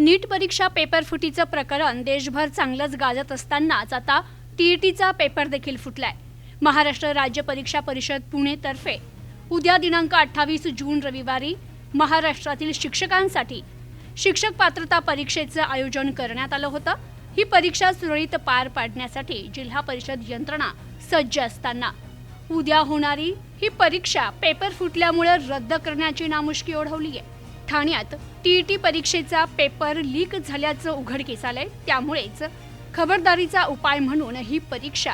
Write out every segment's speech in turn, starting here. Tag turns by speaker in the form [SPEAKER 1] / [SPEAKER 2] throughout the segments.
[SPEAKER 1] नीट परीक्षा पेपर फुटीचं प्रकरण देशभर चांगलंच गाजत असतानाच आता टीईटीचा पेपर देखील फुटलाय। महाराष्ट्र राज्य परीक्षा परिषद पुणे तर्फे उद्या दिनांक 28 जून रविवारी महाराष्ट्रातील शिक्षकांसाठी शिक्षक पात्रता परीक्षेचं आयोजन करण्यात आलं होतं। ही परीक्षा सुरळीत पार पाडण्यासाठी जिल्हा परिषद यंत्रणा सज्ज असताना उद्या होणारी ही परीक्षा पेपर फुटल्यामुळे रद्द करण्याची नामुष्की ओढवली आहे। ठाण्यात टीईटी परीक्षेचा पेपर लीक झाल्याचं उघडकीस आलंय, त्यामुळेच खबरदारीचा उपाय म्हणून ही परीक्षा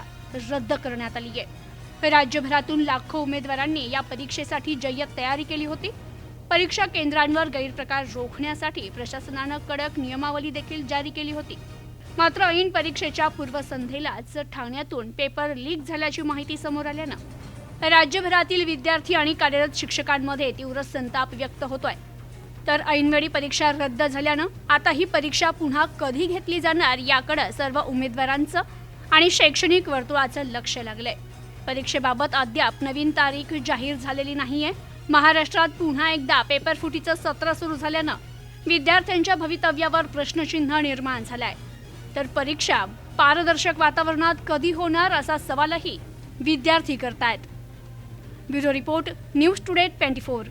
[SPEAKER 1] रद्द करण्यात आली आहे। राज्यभरातून लाखो उमेदवारांनी या परीक्षेसाठी जय्यत तयारी केली होती। परीक्षा केंद्रांवर गैरप्रकार रोखण्यासाठी प्रशासनानं कडक नियमावली देखील जारी केली होती। मात्र ऐन परीक्षेच्या पूर्वसंध्येलाच ठाण्यातून पेपर लीक झाल्याची माहिती समोर आल्यानं राज्यभरातील विद्यार्थी आणि कार्यरत शिक्षकांमध्ये तीव्र संताप व्यक्त होतोय। तर ऐनवेळी परीक्षा रद्द झाल्यानं आता ही परीक्षा पुन्हा कधी घेतली जाणार याकडे सर्व उमेदवारांचं आणि शैक्षणिक वर्तुळाचं लक्ष लागलंय। परीक्षेबाबत अद्याप नवीन तारीख जाहीर झालेली नाहीये। महाराष्ट्रात पुन्हा एकदा पेपर फुटीचं सत्र सुरू झाल्यानं विद्यार्थ्यांच्या भवितव्यावर प्रश्नचिन्ह निर्माण झालाय। तर परीक्षा पारदर्शक वातावरणात कधी होणार असा सवालही विद्यार्थी करतायत। Bureau report, news today 24।